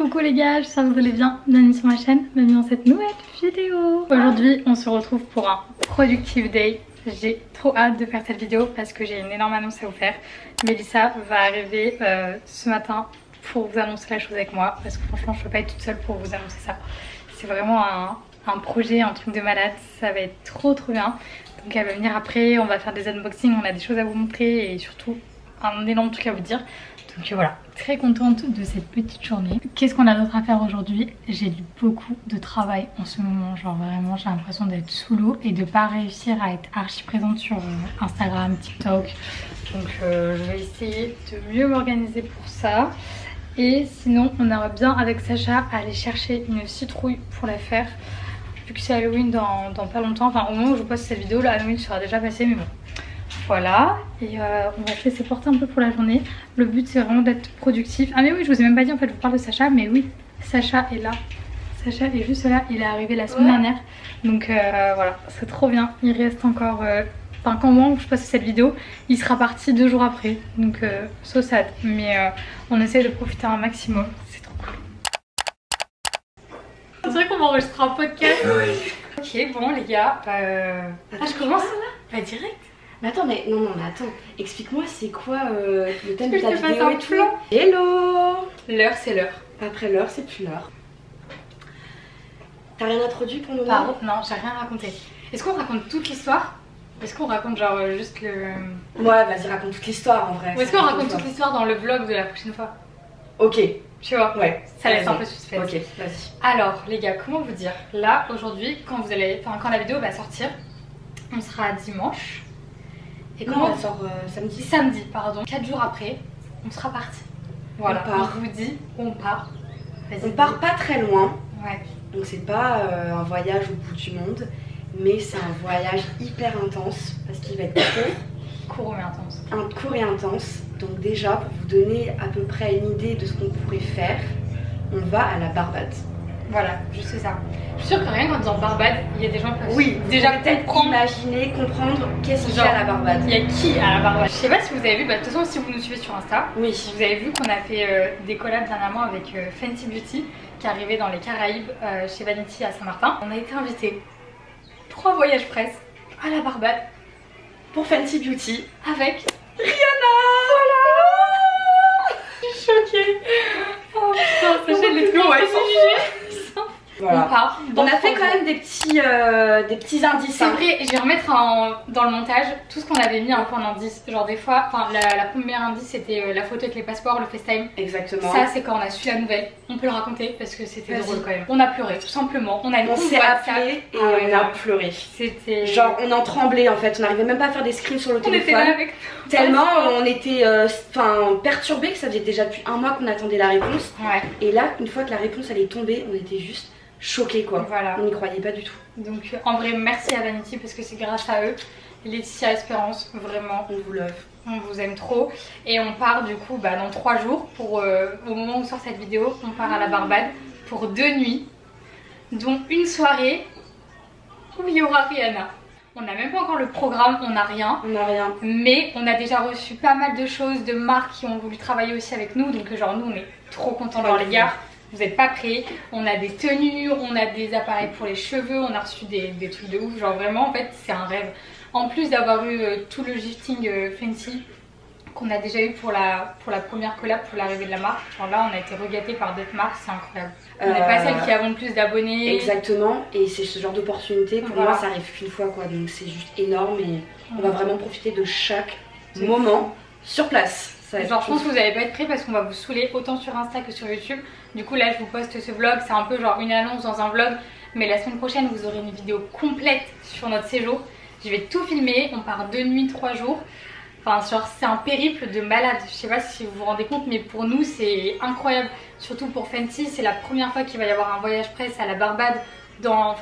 Coucou les gars, j'espère que vous allez bien, bienvenue sur ma chaîne, bienvenue dans cette nouvelle vidéo. Aujourd'hui on se retrouve pour un Productive Day. J'ai trop hâte de faire cette vidéo parce que j'ai une énorme annonce à vous faire. Mélissa va arriver ce matin pour vous annoncer la chose avec moi parce que franchement je peux pas être toute seule pour vous annoncer ça. C'est vraiment un projet, un truc de malade, ça va être trop bien. Donc elle va venir après, on va faire des unboxings, on a des choses à vous montrer et surtout un énorme truc à vous dire. Donc voilà, très contente de cette petite journée. Qu'est-ce qu'on a d'autre à faire aujourd'hui? J'ai beaucoup de travail en ce moment, genre vraiment j'ai l'impression d'être sous l'eau et de pas réussir à être archi présente sur Instagram, TikTok. Donc je vais essayer de mieux m'organiser pour ça. Et sinon on aimerait bien avec Sacha aller chercher une citrouille pour la faire. Vu que c'est Halloween dans pas longtemps, enfin au moment où je poste cette vidéo, là Halloween sera déjà passé mais bon. Voilà, et on va se laisser porter un peu pour la journée. Le but c'est vraiment d'être productif. Ah mais oui, je vous ai même pas dit en fait, je vous parle de Sacha, mais oui, Sacha est là. Sacha est juste là, il est arrivé la semaine dernière. Donc voilà, c'est trop bien. Il reste encore, enfin quand moi je poste cette vidéo, il sera parti 2 jours après. Donc so sad, mais on essaie de profiter un maximum, c'est trop cool. C'est vrai qu'on va enregistrer un podcast. Ok, bon les gars, je commence là. Bah direct. Mais attends, mais attends, explique-moi c'est quoi le thème de ta vidéo et tout. Plan. Hello. L'heure c'est l'heure. Après l'heure c'est plus l'heure. T'as rien introduit pour nous? Pardon, non, j'ai rien raconté. Est-ce qu'on raconte toute l'histoire? Est-ce qu'on raconte genre juste le... Ouais, vas-y, raconte toute l'histoire en vrai. Ou est-ce qu'on raconte toute l'histoire dans le vlog de la prochaine fois? Ok. Tu vois? Ouais. Ça laisse un peu suspense. Ok, vas-y. Alors les gars, comment vous dire? Là, aujourd'hui, quand la vidéo va sortir, on sera dimanche. Et comment elle sort samedi? Samedi, pardon. 4 jours après, on sera parti. Voilà, on vous dit, on part. On part pas très loin. Ouais. Donc c'est pas un voyage au bout du monde, mais c'est un voyage hyper intense parce qu'il va être court mais intense. Court et intense. Donc déjà, pour vous donner à peu près une idée de ce qu'on pourrait faire, on va à la Barbade. Voilà, juste ça. Je suis sûre que rien qu'en disant Barbade, il y a des gens qui oui, déjà peut-être imaginer, comprendre qu'est-ce qu'il y a à la Barbade. Il y a qui à la Barbade? Je sais pas si vous avez vu, de toute façon si vous nous suivez sur Insta, oui. Vous avez vu qu'on a fait des collabs dernièrement avec Fenty Beauty qui est arrivé dans les Caraïbes chez Vanity à Saint-Martin. On a été invités 3 voyages presse à la Barbade pour Fenty Beauty avec Rihanna. Voilà. Je suis choquée. Oh putain, Sacha les trucs, voilà. On part. On a fait quand même des petits indices. C'est vrai, je vais remettre dans le montage tout ce qu'on avait mis un peu en indice. Genre des fois, enfin la première indice c'était la photo avec les passeports, le FaceTime. Exactement. Ça c'est quand on a su la nouvelle. On peut le raconter parce que c'était drôle quand même. On a pleuré tout simplement. On s'est appelé et on a pleuré. C'était genre on en tremblait en fait. On n'arrivait même pas à faire des screens sur le téléphone. On était là avec... Tellement on était perturbés que ça faisait déjà depuis 1 mois qu'on attendait la réponse. Ouais. Et là, une fois que la réponse elle est tombée, on était juste choqués quoi. Voilà. On n'y croyait pas du tout. Donc en vrai merci à Vanity parce que c'est grâce à eux. Laetitia, Espérance, vraiment on vous love. On vous aime trop. Et on part du coup dans 3 jours pour au moment où sort cette vidéo, on part à la Barbade pour 2 nuits, dont une soirée où il y aura Rihanna. On n'a même pas encore le programme, on n'a rien. On n'a rien. Mais on a déjà reçu pas mal de choses de marques qui ont voulu travailler aussi avec nous. Donc genre nous on est trop contents, genre les gars. Vous n'êtes pas prêts, on a des tenues, on a des appareils pour les cheveux, on a reçu des trucs de ouf, genre vraiment en fait c'est un rêve. En plus d'avoir eu tout le gifting Fenty qu'on a déjà eu pour la première collab, pour l'arrivée de la marque, genre là on a été regatés par d'autres marques, c'est incroyable. On n'est pas celles qui avons le plus d'abonnés. Exactement, et c'est ce genre d'opportunité, pour moi ça arrive qu'une fois quoi, donc c'est juste énorme et on va vraiment profiter de chaque moment sur place. Genre je pense que vous n'allez pas être prêts parce qu'on va vous saouler autant sur Insta que sur YouTube. Du coup là je vous poste ce vlog, c'est un peu genre une annonce dans un vlog. Mais la semaine prochaine vous aurez une vidéo complète sur notre séjour. Je vais tout filmer, on part 2 nuits, 3 jours. Enfin genre c'est un périple de malade. Je sais pas si vous vous rendez compte mais pour nous c'est incroyable. Surtout pour Fenty, c'est la première fois qu'il va y avoir un voyage presse à la Barbade.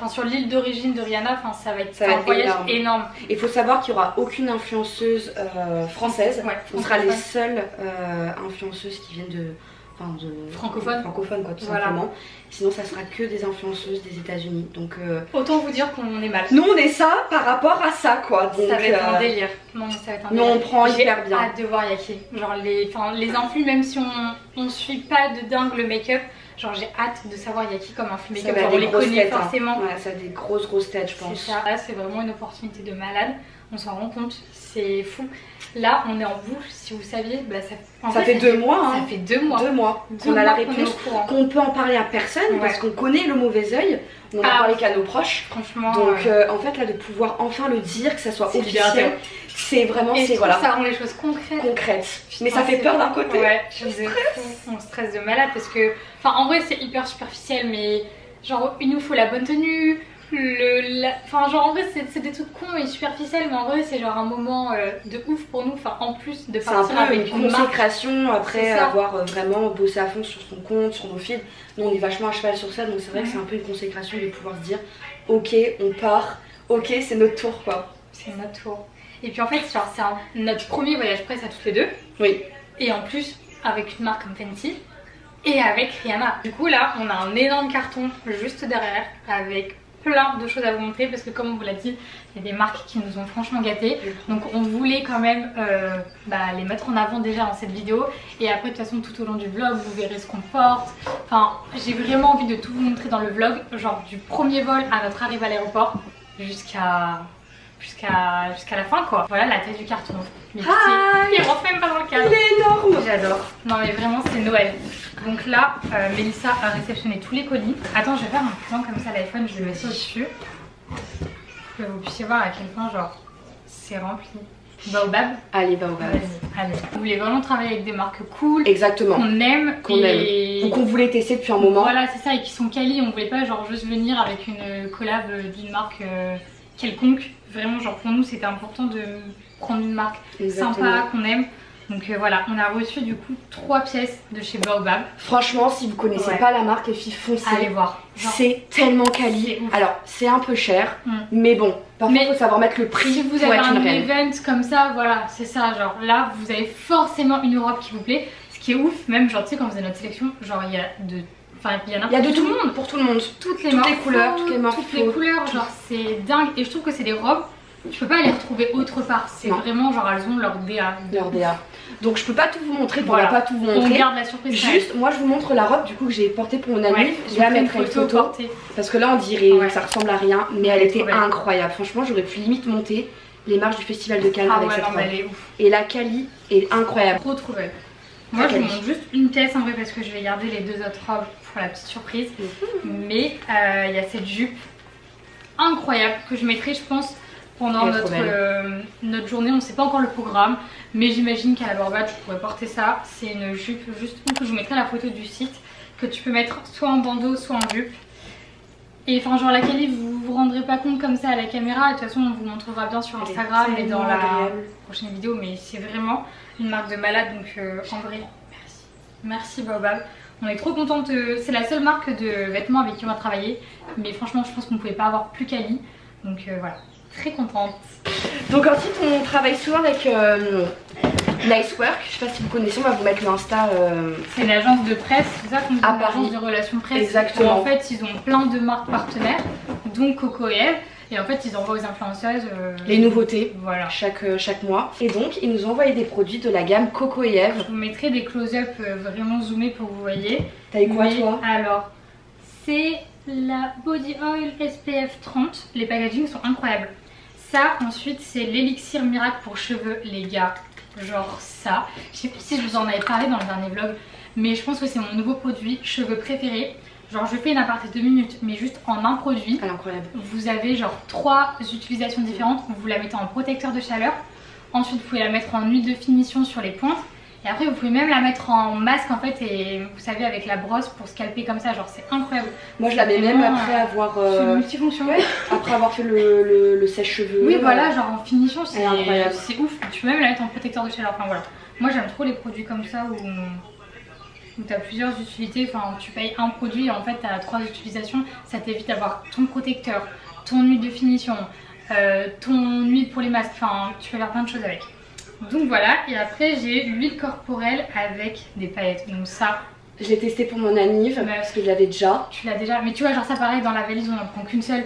Sur l'île d'origine de Rihanna, ça va être un voyage énorme. Il faut savoir qu'il n'y aura aucune influenceuse française. Ouais, on sera les seules influenceuses qui viennent enfin francophone quoi, tout simplement. Sinon ça sera que des influenceuses des États-Unis. Donc autant vous dire qu'on est mal. Nous on est ça par rapport à ça quoi. Donc, ça va être un délire. Non, ça va être un délire. Nous on prend hyper bien. J'ai hâte de voir Yaki. Genre les influx, même si on suit pas de dingue le make-up, genre j'ai hâte de savoir Yaki comme influx make-up. Genre on les connaît forcément. Ouais, ça a des grosses têtes je pense. C'est ça. Là c'est vraiment une opportunité de malade. On s'en rend compte, c'est fou. Là, on est en bouche, si vous saviez, bah, ça fait 2 mois. Hein. Ça fait 2 mois. 2 mois. On a la réponse, qu'on peut en parler à personne parce qu'on connaît le mauvais œil. On en a parlé qu'à nos proches. Franchement. Donc en fait là de pouvoir enfin le dire, que ça soit officiel, c'est vraiment voilà. Ça rend les choses concrètes. Mais ça fait peur d'un côté. Ouais, on stresse de malade parce que, enfin en vrai c'est hyper superficiel, mais genre il nous faut la bonne tenue. Enfin genre en vrai c'est des trucs cons et superficiels, mais en vrai c'est genre un moment de ouf pour nous, enfin en plus de partir avec une consécration après avoir vraiment bossé à fond sur son compte, sur nos feeds. Nous on est vachement à cheval sur ça, donc c'est vrai que c'est un peu une consécration de pouvoir se dire ok on part, ok c'est notre tour quoi. C'est notre tour. Et puis en fait genre c'est notre premier voyage presse à toutes les deux. Oui. Et en plus avec une marque comme Fenty et avec Rihanna. Du coup là on a un énorme carton juste derrière avec plein de choses à vous montrer parce que comme on vous l'a dit, il y a des marques qui nous ont franchement gâtés, donc on voulait quand même les mettre en avant déjà dans cette vidéo, et après de toute façon tout au long du vlog vous verrez ce qu'on porte. Enfin j'ai vraiment envie de tout vous montrer dans le vlog, genre du premier vol à notre arrivée à l'aéroport jusqu'à la fin quoi. Voilà la taille du carton. Mais il rentre même pas dans le cadre. Il est énorme. J'adore. Non mais vraiment c'est Noël. Donc là Mélissa a réceptionné tous les colis. Attends je vais faire un plan comme ça l'iPhone, je vais le mettre au-dessus pour que vous puissiez voir à quel point genre c'est rempli. Baobab. Allez Baobab. Allez. Vous voulez vraiment travailler avec des marques cool. Exactement. Qu'on aime. Ou qu'on voulait tester depuis un moment. Voilà c'est ça, et qui sont quali. On voulait pas genre juste venir avec une collab d'une marque quelconque. Vraiment genre pour nous c'était important de prendre une marque sympa qu'on aime. Donc voilà, on a reçu du coup 3 pièces de chez Baobab. Franchement si vous connaissez pas la marque les filles foncez. Allez voir. C'est tellement quali. Alors c'est un peu cher mais bon, parfois il faut savoir mettre le prix. Si vous avez un event comme ça, voilà c'est ça, genre là vous avez forcément une robe qui vous plaît. Ce qui est ouf, même genre tu sais quand vous faisait notre sélection, genre il y a de... Enfin, il y a de tout le monde, pour tout le monde, toutes les couleurs, toutes les couleurs, genre c'est dingue. Et je trouve que c'est des robes, tu peux pas les retrouver autre part. C'est vraiment genre elles ont leur DA. Donc je peux pas tout vous montrer, on va pas tout vous montrer. On garde la surprise. Juste, moi je vous montre la robe du coup que j'ai portée pour mon amie. Je vais la mettre une photo parce que là on dirait que ça ressemble à rien, mais elle était incroyable. Franchement j'aurais pu limite monter les marches du festival de Cannes avec cette robe. Et la quali est incroyable. Trop belle. Moi je vous montre juste une pièce en vrai parce que je vais garder les 2 autres robes pour la petite surprise. Mais il y a cette jupe incroyable que je mettrai je pense pendant notre journée. On ne sait pas encore le programme, mais j'imagine qu'à la Baobab tu pourrais porter ça. C'est une jupe juste que je vous mettrai la photo du site, que tu peux mettre soit en bandeau soit en jupe. Et enfin genre la qualité vous vous rendrez pas compte comme ça à la caméra, et de toute façon on vous montrera bien sur Instagram et dans la prochaine vidéo, mais c'est vraiment une marque de malade. Donc en vrai merci Baobab. On est trop contente, c'est la seule marque de vêtements avec qui on va travailler, mais franchement je pense qu'on ne pouvait pas avoir plus quali. Donc voilà, très contente. Donc ensuite on travaille souvent avec Nice Work, je sais pas si vous connaissez, on va vous mettre l'Insta. C'est une agence de presse, c'est ça qu'on dit, une agence de relations presse. Exactement. En fait ils ont plein de marques partenaires, dont Coco et Eve. Et en fait ils envoient aux influenceuses les nouveautés chaque mois. Et donc ils nous ont envoyé des produits de la gamme Coco et Eve. Je vous mettrai des close-up vraiment zoomés pour que vous voyez. T'as eu quoi toi? Alors c'est la Body Oil SPF 30. Les packagings sont incroyables. Ça ensuite c'est l'élixir miracle pour cheveux les gars. Genre ça. Je sais plus si je vous en avais parlé dans le dernier vlog, mais je pense que c'est mon nouveau produit cheveux préféré. Genre je fais une aparté de 2 minutes mais juste en un produit. Incroyable. Vous avez genre 3 utilisations différentes. Vous la mettez en protecteur de chaleur. Ensuite vous pouvez la mettre en huile de finition sur les pointes. Et après vous pouvez même la mettre en masque en fait, et vous savez avec la brosse pour scalper comme ça, genre c'est incroyable. Moi je la mets même après avoir multifonction. Après avoir fait le sèche-cheveux. Oui voilà, genre en finition c'est incroyable. C'est ouf. Tu peux même la mettre en protecteur de chaleur. Enfin voilà. Moi j'aime trop les produits comme ça où tu as plusieurs utilités, enfin tu payes un produit et en fait tu as 3 utilisations. Ça t'évite d'avoir ton protecteur, ton huile de finition, ton huile pour les masques, enfin tu peux faire plein de choses avec. Donc voilà, et après j'ai l'huile corporelle avec des paillettes. Donc ça Je l'ai testé pour mon anniv parce que je l'avais déjà. Tu l'as déjà, mais tu vois, genre ça pareil, dans la valise on en prend qu'une seule.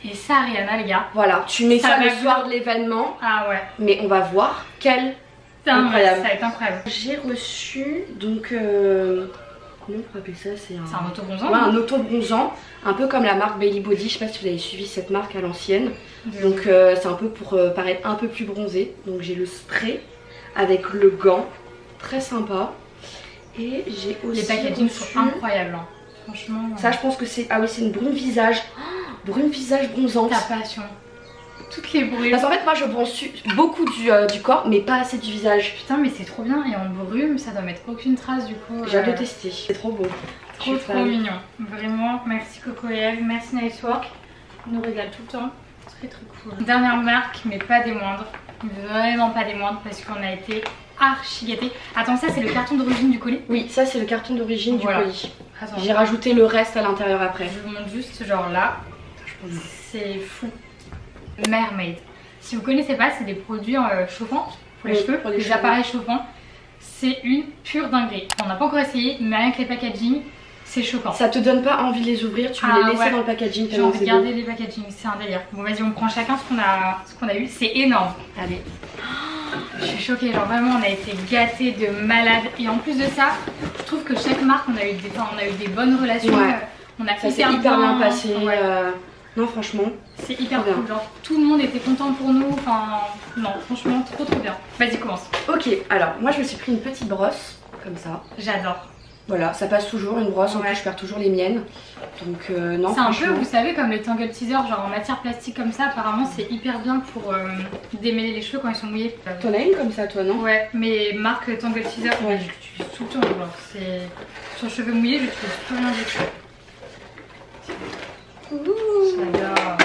Et ça, Rihanna, les gars. Voilà, tu mets ça le soir de l'événement. Ah ouais. Mais on va voir quel. Incroyable. Ça va être incroyable. J'ai reçu donc. Comment on peut appeler ça? C'est un auto-bronzant. Ouais, un auto-bronzant. Un peu comme la marque Bailey Body. Je sais pas si vous avez suivi cette marque à l'ancienne. Donc c'est un peu pour paraître un peu plus bronzé. Donc j'ai le spray avec le gant. Très sympa. Et j'ai aussi. Les packaging sont incroyables. Hein. Franchement. Ça, je pense que c'est. Ah oui, c'est une brume visage. Brume visage bronzante. Ta passion. Toutes les brumes. Parce qu'en fait, moi je bronze beaucoup du corps, mais pas assez du visage. Putain, mais c'est trop bien. Et en brume, ça doit mettre aucune trace du coup. J'ai hâte de tester. C'est trop beau. Trop mignon. Vraiment, merci Coco et Eve. Merci Nice Work. Ils nous régale tout le temps. Très cool. Dernière marque, mais pas des moindres. Vraiment pas des moindres parce qu'on a été archi gâtés. Attends, ça c'est le carton d'origine du colis? Oui, ça c'est le carton d'origine du colis. J'ai rajouté le reste à l'intérieur après. Je vous montre juste genre là. C'est fou. Mermaid. Si vous connaissez pas, c'est des produits chauffants pour les cheveux, pour les appareils chauffants. C'est une pure dinguerie. On n'a pas encore essayé, mais rien que les packaging, c'est choquant. Ça te donne pas envie de les ouvrir, tu veux les laisser dans le packaging. J'ai envie de garder les packaging, c'est un délire. Bon vas-y, on prend chacun ce qu'on a eu, c'est énorme. Allez. Je suis choquée, genre vraiment on a été gâtés de malade. Et en plus de ça, je trouve que chaque marque, on a eu des bonnes relations. Ouais. On a ça s'est hyper bien passé. Ouais. Non franchement, c'est hyper cool, genre tout le monde était content pour nous, enfin non franchement trop bien. Vas-y commence. Ok, alors moi je me suis pris une petite brosse comme ça. J'adore. Voilà, ça passe toujours une brosse, en plus je perds toujours les miennes. Donc non, c'est un peu, vous savez, comme les Tangle Teaser, genre en matière plastique comme ça, apparemment c'est hyper bien pour démêler les cheveux quand ils sont mouillés. T'en as une comme ça toi, non? Ouais, mais marque Tangle Teaser, j'utilise tout le temps, genre c'est sur cheveux mouillés, j'utilise plus rien du tout. J'adore.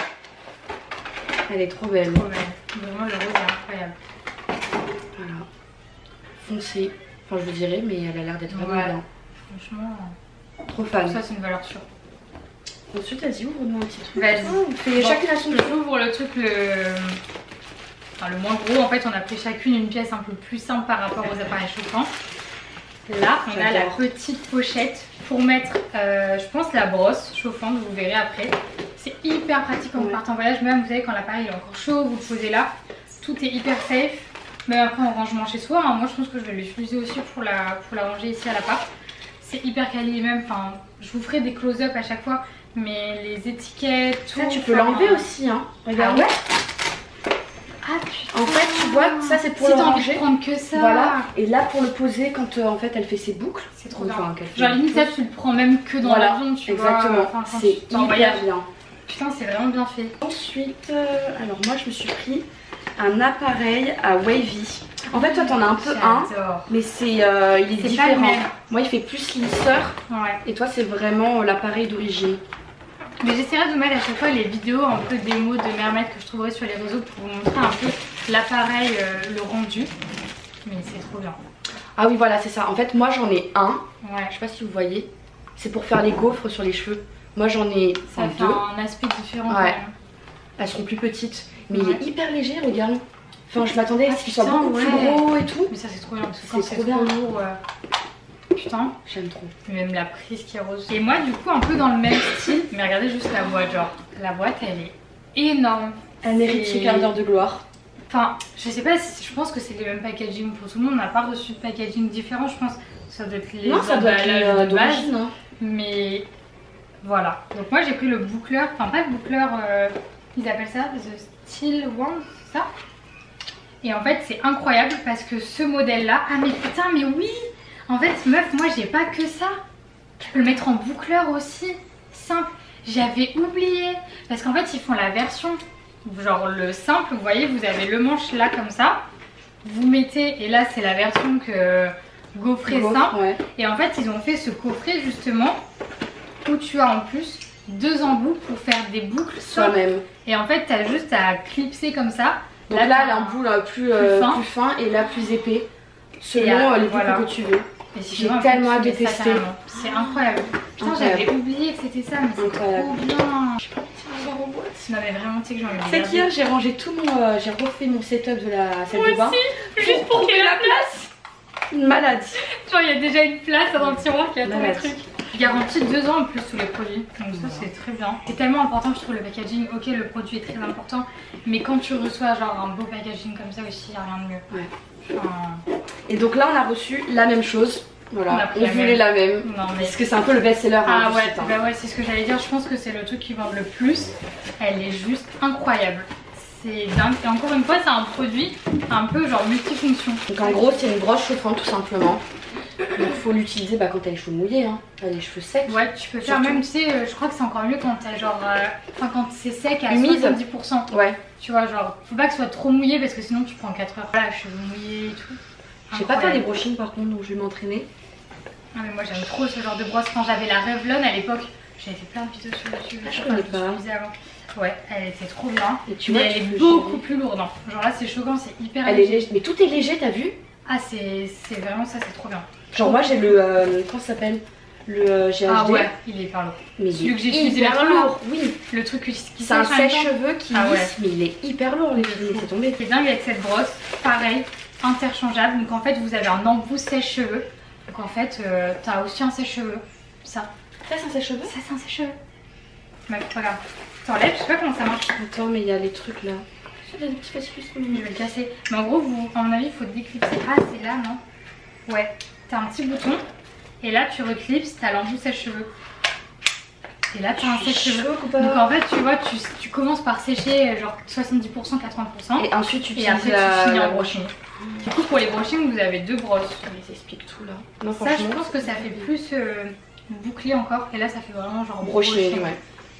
Elle est trop belle. Trop belle. Vraiment le rose est incroyable. Voilà. Foncé. Enfin je vous dirais, mais elle a l'air d'être vraiment bien. Franchement. Trop fan. Ça c'est une valeur sûre. Ensuite vas-y, ouvre-nous un petit truc. Vas-y. Chacune a son truc. J'ouvre le truc enfin, le moins gros. En fait on a pris chacune une pièce un peu plus simple par rapport aux appareils chauffants. Là on a la petite pochette pour mettre je pense la brosse chauffante, vous verrez après. C'est hyper pratique quand vous partez en voyage, même vous savez quand l'appareil est encore chaud, vous le posez là, tout est hyper safe. Même après en rangement chez soi, hein. Moi je pense que je vais l'utiliser aussi pour la ranger ici à l'appart. C'est hyper quali même, enfin je vous ferai des close-up à chaque fois, mais les étiquettes, tout. Ça tu peux l'enlever aussi hein, regarde. Ah ouais. Ah putain. En fait tu vois que ça c'est pour si le ranger. Si t'as envie de prendre que ça. Voilà, et là pour le poser quand en fait elle fait ses boucles. C'est trop bien. Genre limite ça tu le prends même que dans l'avion, tu vois. Exactement, c'est hyper bien. Putain c'est vraiment bien fait. Ensuite, alors moi je me suis pris un appareil à wavy. En fait toi t'en as un peu un, mais c'est il est différent. Moi il fait plus lisseur et toi c'est vraiment l'appareil d'origine. Mais j'essaierai de vous mettre à chaque fois les vidéos un peu démo de Mermaid que je trouverai sur les réseaux pour vous montrer un peu l'appareil, le rendu. Mais c'est trop bien. Ah oui voilà c'est ça, en fait moi j'en ai un, je sais pas si vous voyez, c'est pour faire les gaufres sur les cheveux. Moi j'en ai ça fait un aspect différent quand même. Elles sont plus petites, mais il est hyper léger, regarde. Enfin je m'attendais à ce qu'il soit beaucoup plus gros et tout. Mais ça c'est trop bien parce que quand c'est trop lourd, putain, j'aime trop. Même la prise qui est rose. Et moi du coup un peu dans le même style, mais regardez juste la boîte, genre la boîte elle est énorme. Elle mérite son quart d'heure de gloire. Enfin je sais pas, je pense que c'est les mêmes packaging pour tout le monde, on n'a pas reçu de packaging différent, je pense. Ça doit être les emballages de base, mais voilà. Donc moi j'ai pris le boucleur, enfin pas le boucleur, ils appellent ça The Steel Wand, c'est ça? Et en fait c'est incroyable parce que ce modèle là, ah mais putain mais oui, en fait meuf moi j'ai pas que ça, tu peux le mettre en boucleur aussi, simple, j'avais oublié, parce qu'en fait ils font la version genre le simple, vous voyez vous avez le manche là comme ça, vous mettez, et là c'est la version que gaufrée simple, et en fait ils ont fait ce coffret justement où tu as en plus 2 embouts pour faire des boucles soi-même, et en fait tu as juste à clipser comme ça. Donc là l'embout plus fin et là plus épais selon les boucles que tu veux. J'ai tellement hâte de tester. C'est incroyable. Putain j'avais oublié que c'était ça, mais c'est trop bien. Je sais pas si on va en boîte. Non mais vraiment tu sais que j'ai envie de regarder. C'est qu'hier j'ai rangé tout mon, j'ai refait mon setup de la salle de bain. Moi aussi, juste pour qu'il y ait la place. Une maladie. Genre il y a déjà une place dans le tiroir qui attend les trucs. Garantie 2 ans en plus sous les produits, donc ça c'est très bien. C'est tellement important je trouve le packaging, ok le produit est très important, mais quand tu reçois genre un beau packaging comme ça aussi, il n'y a rien de mieux. Ouais. Enfin... Et donc là on a reçu la même chose. Voilà, on voulait la même. Non, mais... Parce que c'est un peu le best-seller. Ah ouais, site, hein. Bah ouais, c'est ce que j'allais dire. Je pense que c'est le truc qui vend le plus. Elle est juste incroyable. C'est dingue. Et encore une fois, c'est un produit un peu genre multifonction. Donc en gros, c'est une brosse chauffante tout simplement. Donc faut l'utiliser quand t'as les cheveux mouillés, hein. T'as les cheveux secs. Ouais, tu peux faire même, tu sais, je crois que c'est encore mieux quand t'as genre. Enfin, quand c'est sec à humide. 70%. Ouais. Tu vois, genre, faut pas que ce soit trop mouillé parce que sinon tu prends 4 heures. Voilà, cheveux mouillés et tout. Je sais pas faire des brushings par contre, donc je vais m'entraîner. Ah mais moi j'aime trop ce genre de brosse. Quand j'avais la Revlon à l'époque, j'avais fait plein de vidéos sur YouTube. Je connais pas. Ouais, elle était trop bien. Et tu vois, elle est beaucoup plus lourde. Hein. Genre là c'est choquant, c'est hyper léger. Elle est léger, mais tout est léger, t'as vu? Ah c'est vraiment ça, c'est trop bien. Genre moi j'ai le comment ça s'appelle? Le GHD. Ah ouais, il est hyper lourd. Mais celui que j'ai utilisé hyper lourd. Oui. Le truc qui c'est un sèche-cheveux qui lisse, mais il est hyper lourd les cheveux, c'est tombé. C'est dingue avec cette brosse, pareil, interchangeable. Donc en fait vous avez un embout sèche-cheveux. Donc en fait, t'as aussi un sèche-cheveux. Ça. Ça c'est un sèche-cheveux? Ça c'est un sèche-cheveux. Ouais, regarde. T'enlèves, je sais pas comment ça marche. Attends, mais il y a les trucs là. Il y a des petits fascicules. Je vais le casser. Mais en gros, à mon avis, il faut déclipser. Ah, c'est là, non? Ouais. T'as un petit bouton. Et là, tu reclipses, t'as l'embout sèche-cheveux. Et là, t'as un sèche-cheveux. Donc en fait, tu vois, tu commences par sécher genre 70%, 80%. Et ensuite, tu finis en brushing. Du coup, pour les brushings, vous avez 2 brosses. Je les explique tout là. Non, ça, je pense que ça fait plus bouclé encore. Et là, ça fait vraiment genre brushing. Ouais.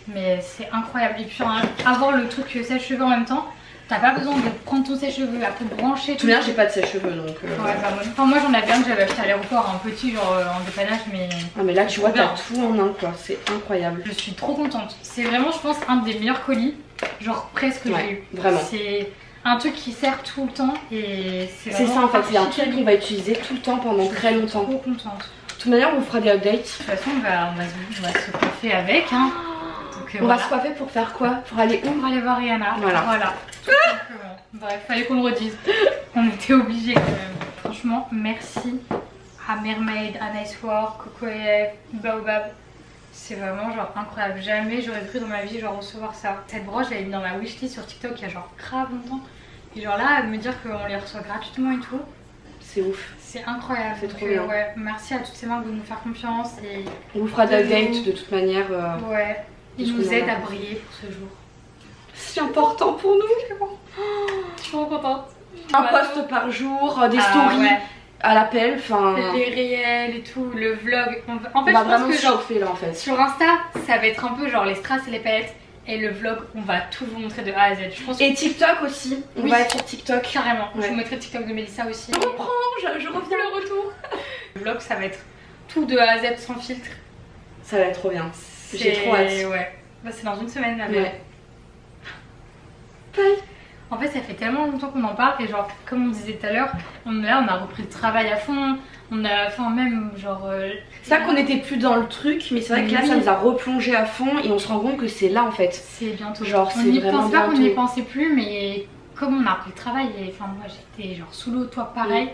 Mais c'est incroyable. Et puis, avoir le truc sèche-cheveux en même temps, t'as pas besoin de prendre ton sèche-cheveux, après brancher tout. Bien, j'ai pas de sèche-cheveux donc. Ouais, enfin, moi j'en avais un que j'avais acheté à l'aéroport, un petit genre en dépannage, mais. Ah, mais là, tu vois, t'as tout en un quoi. C'est incroyable. Je suis trop contente. C'est vraiment, je pense, un des meilleurs colis, genre presque que j'ai eu. Vraiment. C'est un truc qui sert tout le temps et c'est ça en fait, c'est un truc qu'on va utiliser tout le temps pendant très longtemps. Je suis trop contente. De toute manière, on vous fera des updates. De toute façon, on va se coiffer avec. Hein. Donc, on va se coiffer pour faire quoi? Pour aller où? Pour aller voir Rihanna. Voilà. Tout simplement. Bref, fallait qu'on le redise. On était obligés quand même. Franchement, merci à Mermaid, à Nice Work, Coco AF, Baobab. C'est vraiment genre incroyable. Jamais j'aurais cru dans ma vie genre recevoir ça. Cette broche, j'avais mis dans ma wishlist sur TikTok il y a genre grave longtemps. Et genre là, me dire qu'on les reçoit gratuitement et tout. C'est ouf. C'est incroyable. C'est trop bien. Ouais, merci à toutes ces marques de nous faire confiance. Et on vous fera d'updates de toute manière. Ouais. Ils nous aident à briller pour ce jour. C'est important pour nous. Je suis trop contente. Un post par jour, des stories à l'appel, enfin. Les réels et tout, le vlog. En fait, on va vraiment chauffer là en fait. Sur Insta, ça va être un peu genre les strass et les paillettes. Et le vlog, on va tout vous montrer de A à Z. Je pense et TikTok aussi. On va être sur TikTok. Carrément. Je vous mettrai TikTok de Mélissa aussi. On reprend, je reviens. Le retour. Le vlog, ça va être tout de A à Z sans filtre. Ça va être trop bien. J'ai trop hâte. Ouais. Bah, c'est dans une semaine là. Ouais. Bye. En fait, ça fait tellement longtemps qu'on en parle et genre, comme on disait tout à l'heure, là on a repris le travail à fond. On a, enfin même genre. C'est vrai qu'on n'était plus dans le truc, mais c'est vrai que là ça nous a replongé à fond et on se rend compte que c'est là en fait. C'est bientôt. Genre c'est vraiment pas qu'on n'y pensait plus, mais comme on a repris le travail et enfin moi j'étais genre sous l'eau, toi pareil.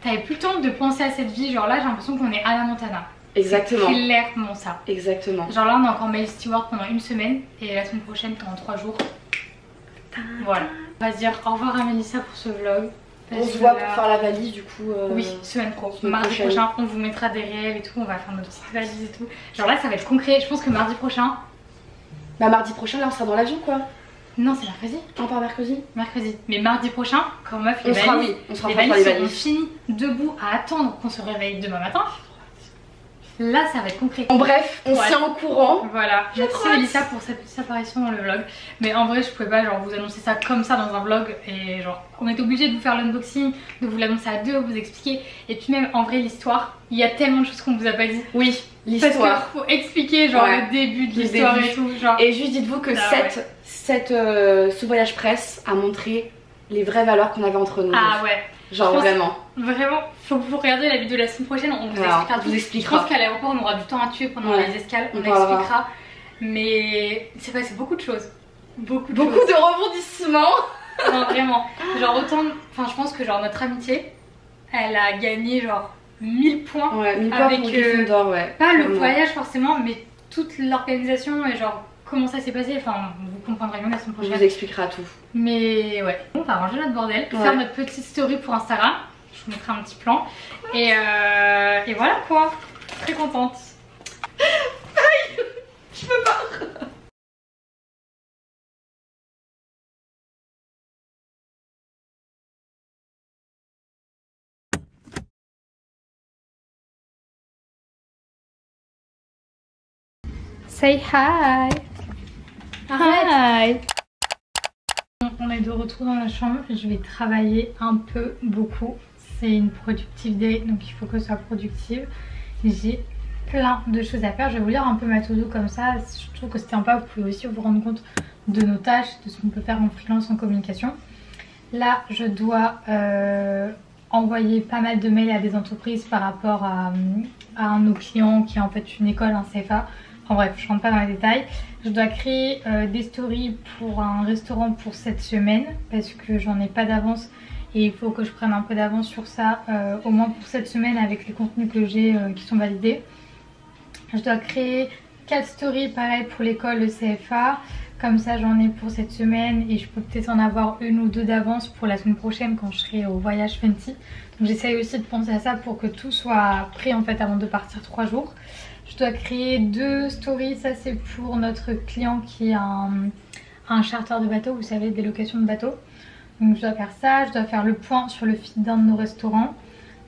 T'avais plus le temps de penser à cette vie. Genre là j'ai l'impression qu'on est à la Montana. Exactement. C'est clairement ça. Exactement. Genre là on est encore Miley Stewart pendant une semaine et la semaine prochaine pendant 3 jours. Voilà. On va se dire au revoir à Mélissa pour ce vlog. On se voit pour faire la valise du coup. Oui, semaine pro. Mardi prochain, on vous mettra des réels et tout. On va faire notre petite valise et tout. Genre là, ça va être concret. Je pense que mardi prochain. Bah, mardi prochain, là, on sera dans l'avion quoi. Non, c'est mercredi. On part mercredi. Mercredi. Mais mardi prochain, quand on va faire les valises, on sera les valises seront finies début à attendre qu'on se réveille demain matin. Là, ça va être concret. En bref, on s'est en courant. Voilà. Merci Mélissa pour cette petite apparition dans le vlog. Mais en vrai, je pouvais pas genre vous annoncer ça comme ça dans un vlog. Et genre, on était obligé de vous faire l'unboxing, de vous l'annoncer à deux, vous expliquer. Et puis même en vrai, l'histoire, il y a tellement de choses qu'on vous a pas dit. Oui, l'histoire. Parce qu'il faut expliquer genre le début de l'histoire et tout. Genre. Et juste dites-vous que ce voyage presse a montré les vraies valeurs qu'on avait entre nous. Ah ouais. Genre vraiment. Vraiment, faut que vous regardiez la vidéo de la semaine prochaine, on vous expliquera. Je pense qu'à l'aéroport on aura du temps à tuer pendant les escales, on expliquera. Mais c'est passé beaucoup de choses. Beaucoup de rebondissements. Non vraiment. Genre autant, enfin je pense que genre notre amitié, elle a gagné genre 1000 points. Ouais, 1000 points pour Gryffondor, ouais. Pas le voyage forcément, mais toute l'organisation et genre comment ça s'est passé. Enfin, vous comprendrez mieux la semaine prochaine. On vous expliquera tout. Mais ouais, on va ranger notre bordel, faire notre petite story pour Instagram. Je vous mettrai un petit plan. Et voilà quoi. Très contente. Aïe, je peux pas. Say hi. Hi. On est de retour dans la chambre. Je vais travailler un peu, beaucoup. C'est une productive day, donc il faut que ce soit productive. J'ai plein de choses à faire. Je vais vous lire un peu ma to-do comme ça. Je trouve que c'est sympa. Vous pouvez aussi vous rendre compte de nos tâches, de ce qu'on peut faire en freelance, en communication. Là, je dois envoyer pas mal de mails à des entreprises par rapport à un de nos clients qui est en fait une école, un CFA. En bref, je rentre pas dans les détails. Je dois créer des stories pour un restaurant pour cette semaine parce que j'en ai pas d'avance et il faut que je prenne un peu d'avance sur ça au moins pour cette semaine avec les contenus que j'ai qui sont validés. Je dois créer 4 stories pareil pour l'école, le CFA. Comme ça j'en ai pour cette semaine et je peux peut-être en avoir une ou deux d'avance pour la semaine prochaine quand je serai au voyage Fenty. Donc j'essaye aussi de penser à ça pour que tout soit prêt en fait avant de partir 3 jours. Je dois créer 2 stories, ça c'est pour notre client qui a un charter de bateau, vous savez, des locations de bateau. Donc je dois faire ça, je dois faire le point sur le feed d'un de nos restaurants.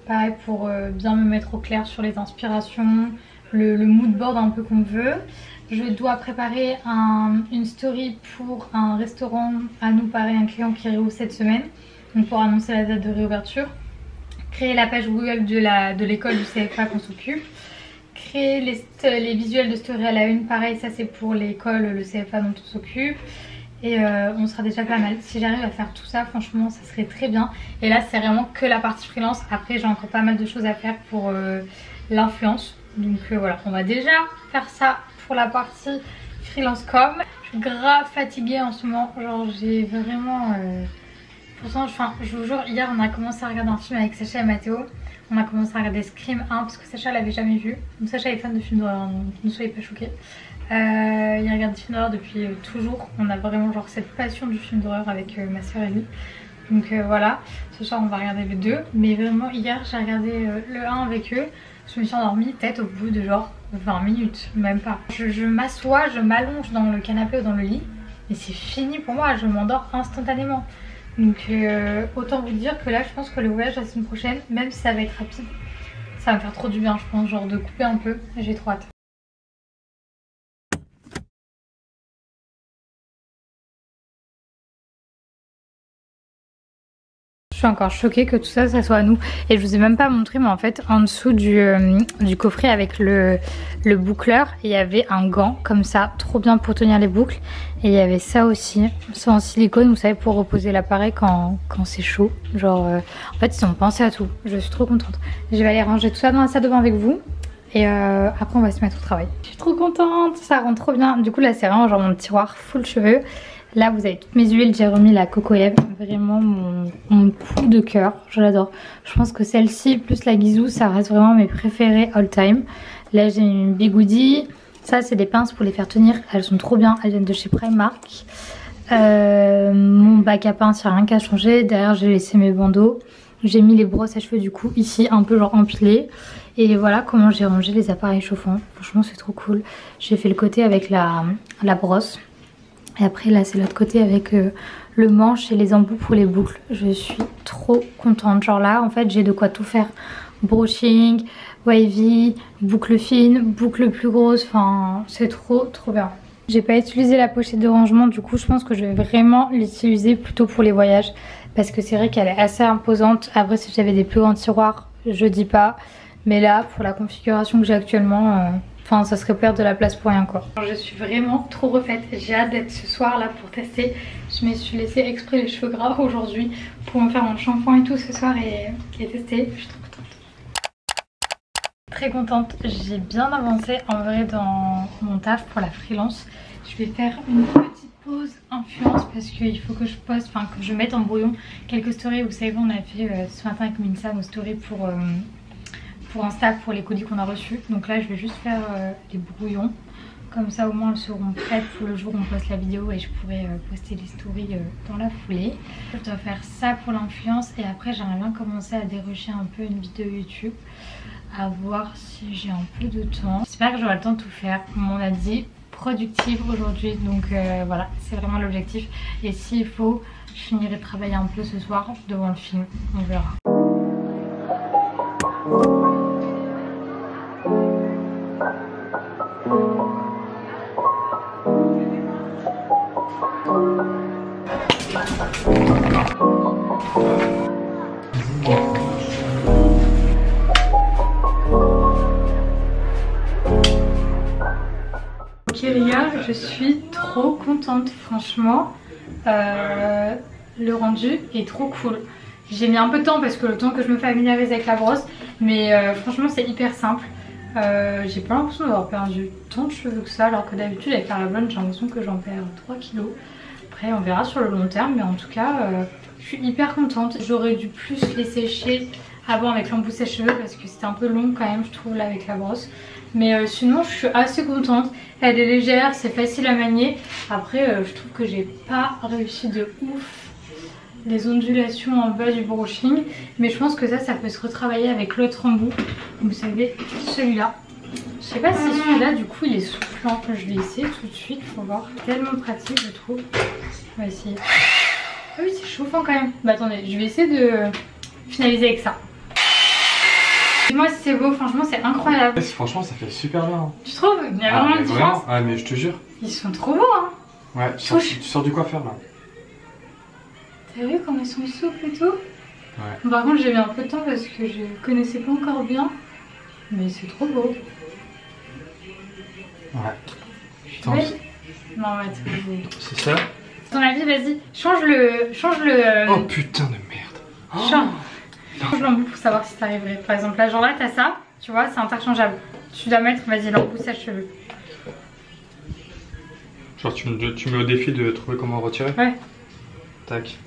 Pareil pour bien me mettre au clair sur les inspirations, le mood board un peu qu'on veut. Je dois préparer une story pour un restaurant à nous, pareil, un client qui réouvre cette semaine. Donc pour annoncer la date de réouverture. Créer la page Google de l'école du CFA qu'on s'occupe. Créer les visuels de story à la une, pareil, ça c'est pour l'école, le CFA dont on s'occupe. Et on sera déjà pas mal. Si j'arrive à faire tout ça, franchement, ça serait très bien. Et là, c'est vraiment que la partie freelance. Après, j'ai encore pas mal de choses à faire pour l'influence. Donc voilà, on va déjà faire ça pour la partie freelance com. Je suis grave fatiguée en ce moment. Genre, j'ai vraiment... Pourtant, je vous jure, hier, on a commencé à regarder un film avec Sacha et Mathéo. On a commencé à regarder Scream 1 parce que Sacha l'avait jamais vu. Donc Sacha est fan de films d'horreur, donc ne soyez pas choqués. Il regarde des films d'horreur depuis toujours. On a vraiment genre cette passion du film d'horreur avec ma soeur et lui. Donc voilà, ce soir on va regarder le 2. Mais vraiment hier j'ai regardé le 1 avec eux. Je me suis endormie peut-être au bout de genre 20 minutes, même pas. Je m'assois, je m'allonge dans le canapé ou dans le lit. Et c'est fini pour moi, je m'endors instantanément. Donc autant vous dire que là je pense que le voyage la semaine prochaine, même si ça va être rapide, ça va me faire trop du bien je pense, genre de couper un peu, j'ai trop hâte. Je suis encore choquée que tout ça, ça soit à nous. Et je vous ai même pas montré, mais en fait, en dessous du coffret avec le boucleur, il y avait un gant comme ça, trop bien pour tenir les boucles. Et il y avait ça aussi, ça en silicone, vous savez, pour reposer l'appareil quand c'est chaud. Genre, en fait, ils ont pensé à tout. Je suis trop contente. Je vais aller ranger tout ça dans la salle de bain avec vous. Et après, on va se mettre au travail. Je suis trop contente, ça rend trop bien. Du coup, là, c'est vraiment genre mon tiroir full cheveux. Là vous avez toutes mes huiles, j'ai remis la Coco Eve, vraiment mon coup de cœur, je l'adore. Je pense que celle-ci plus la Guizou, ça reste vraiment mes préférées all time. Là j'ai une Bigoudi, ça c'est des pinces pour les faire tenir, elles sont trop bien, elles viennent de chez Primark. Mon bac à pince, il n'y a rien qu'à changer, derrière j'ai laissé mes bandeaux. J'ai mis les brosses à cheveux du coup ici un peu genre empilées. Et voilà comment j'ai rangé les appareils chauffants, franchement c'est trop cool. J'ai fait le côté avec la brosse. Et après là c'est l'autre côté avec le manche et les embouts pour les boucles. Je suis trop contente. Genre là en fait j'ai de quoi tout faire. Brushing, wavy, boucle fine, boucle plus grosse. Enfin c'est trop bien. J'ai pas utilisé la pochette de rangement. Du coup je pense que je vais vraiment l'utiliser plutôt pour les voyages. Parce que c'est vrai qu'elle est assez imposante. Après si j'avais des plus grands tiroirs je dis pas. Mais là pour la configuration que j'ai actuellement... Enfin ça serait perdre de la place pour rien quoi. Je suis vraiment trop refaite, j'ai hâte d'être ce soir là pour tester. Je me suis laissé exprès les cheveux gras aujourd'hui pour me faire mon shampoing et tout ce soir et tester. Je suis trop contente. Très contente, j'ai bien avancé en vrai dans mon taf pour la freelance. Je vais faire une petite pause influence parce qu'il faut que je poste, enfin que je mette en brouillon quelques stories. Vous savez, on a fait ce matin avec Minsa nos stories pour Insta, pour les colis qu'on a reçus. Donc là je vais juste faire les brouillons. Comme ça au moins elles seront prêtes pour le jour où on poste la vidéo et je pourrai poster les stories dans la foulée. Je dois faire ça pour l'influence et après j'aimerais bien commencer à dérocher un peu une vidéo YouTube. À voir si j'ai un peu de temps. J'espère que j'aurai le temps de tout faire. On a dit productive aujourd'hui, donc voilà, c'est vraiment l'objectif. Et s'il faut, je finirai de travailler un peu ce soir devant le film, on verra. Ok les gars, je suis trop contente, franchement, le rendu est trop cool. J'ai mis un peu de temps parce que le temps que je me familiarise avec la brosse, mais franchement c'est hyper simple. J'ai pas l'impression d'avoir perdu tant de cheveux que ça, alors que d'habitude avec la blonde j'ai l'impression que j'en perds 3 kilos. Après on verra sur le long terme, mais en tout cas je suis hyper contente. J'aurais dû plus les sécher avant avec l'embout sèche-cheveux parce que c'était un peu long quand même je trouve là avec la brosse. Mais sinon je suis assez contente, elle est légère, c'est facile à manier. Après je trouve que j'ai pas réussi de ouf les ondulations en bas du brushing, mais je pense que ça peut se retravailler avec l'autre embout. Vous savez, celui-là. Je sais pas si celui-là du coup il est soufflant. Je vais essayer tout de suite, faut voir. Tellement pratique je trouve. On va essayer. Ah oui c'est chauffant quand même. Bah attendez, je vais essayer de finaliser avec ça. Dis-moi si c'est beau, franchement c'est incroyable. Franchement ça fait super bien. Tu trouves? Il y a vraiment une différence. Ah mais je te jure. Ils sont trop beaux hein. Ouais, tu sors du coiffeur là. T'as vu comment ils sont souples et tout? Ouais. Par contre j'ai mis un peu de temps parce que je connaissais pas encore bien. Mais c'est trop beau. Ouais. Attends. Non ouais c'est pas beau. C'est ça? Ton avis, vas-y, change le... Oh putain de merde. Change l'embout pour savoir si t'arriverais. Par exemple là, genre là t'as ça, tu vois, c'est interchangeable. Tu dois mettre, vas-y, l'embout sèche-cheveux. Genre tu mets au défi de trouver comment retirer? Ouais. Tac.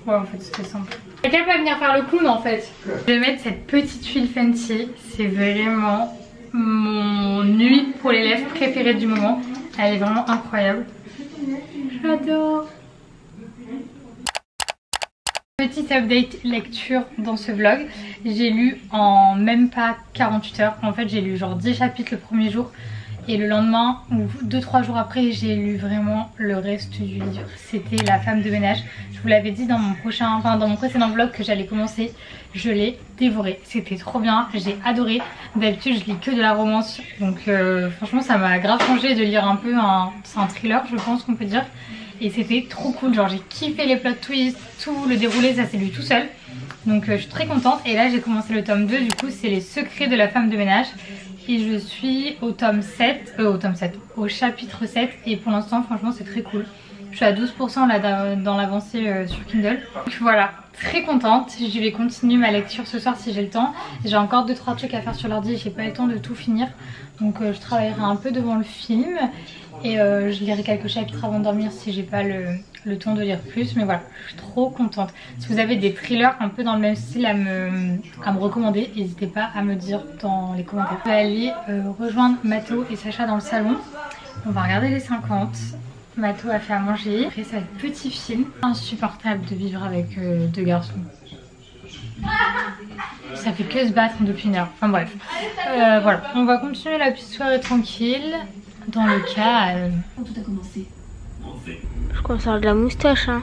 Ouais en fait c'était simple. Quelqu'un peut venir faire le clown en fait. Je vais mettre cette petite huile Fenty. C'est vraiment mon huile pour les lèvres préférée du moment. Elle est vraiment incroyable. J'adore. Petite update lecture dans ce vlog. J'ai lu en même pas 48 heures. En fait j'ai lu genre 10 chapitres le premier jour. Et le lendemain ou 2-3 jours après j'ai lu vraiment le reste du livre. C'était La femme de ménage. Je vous l'avais dit dans mon précédent vlog que j'allais commencer. Je l'ai dévoré. C'était trop bien. J'ai adoré. D'habitude je lis que de la romance. Donc franchement ça m'a grave changé de lire un peu c'est un thriller je pense qu'on peut dire. Et c'était trop cool. Genre j'ai kiffé les plot twists, tout le déroulé, ça s'est lu tout seul. Donc je suis très contente. Et là j'ai commencé le tome 2. Du coup c'est Les secrets de la femme de ménage. Et je suis au au chapitre 7 et pour l'instant franchement c'est très cool. Je suis à 12% là dans l'avancée sur Kindle. Donc voilà, très contente. Je vais continuer ma lecture ce soir si j'ai le temps. J'ai encore 2-3 trucs à faire sur l'ordi, j'ai pas eu le temps de tout finir. Donc je travaillerai un peu devant le film et je lirai quelques chapitres avant de dormir si j'ai pas le temps de lire plus. Mais voilà, je suis trop contente. Si vous avez des thrillers un peu dans le même style à me recommander, n'hésitez pas à me dire dans les commentaires. Je vais aller rejoindre Mathéo et Sacha dans le salon. On va regarder les 50. Mathéo a fait à manger. Après ça va être petit film. Insupportable de vivre avec deux garçons. Ça fait que se battre depuis une heure. Enfin bref. Voilà, on va continuer la petite soirée tranquille. Dans le cas... Tout a commencé. Je commence à avoir de la moustache hein.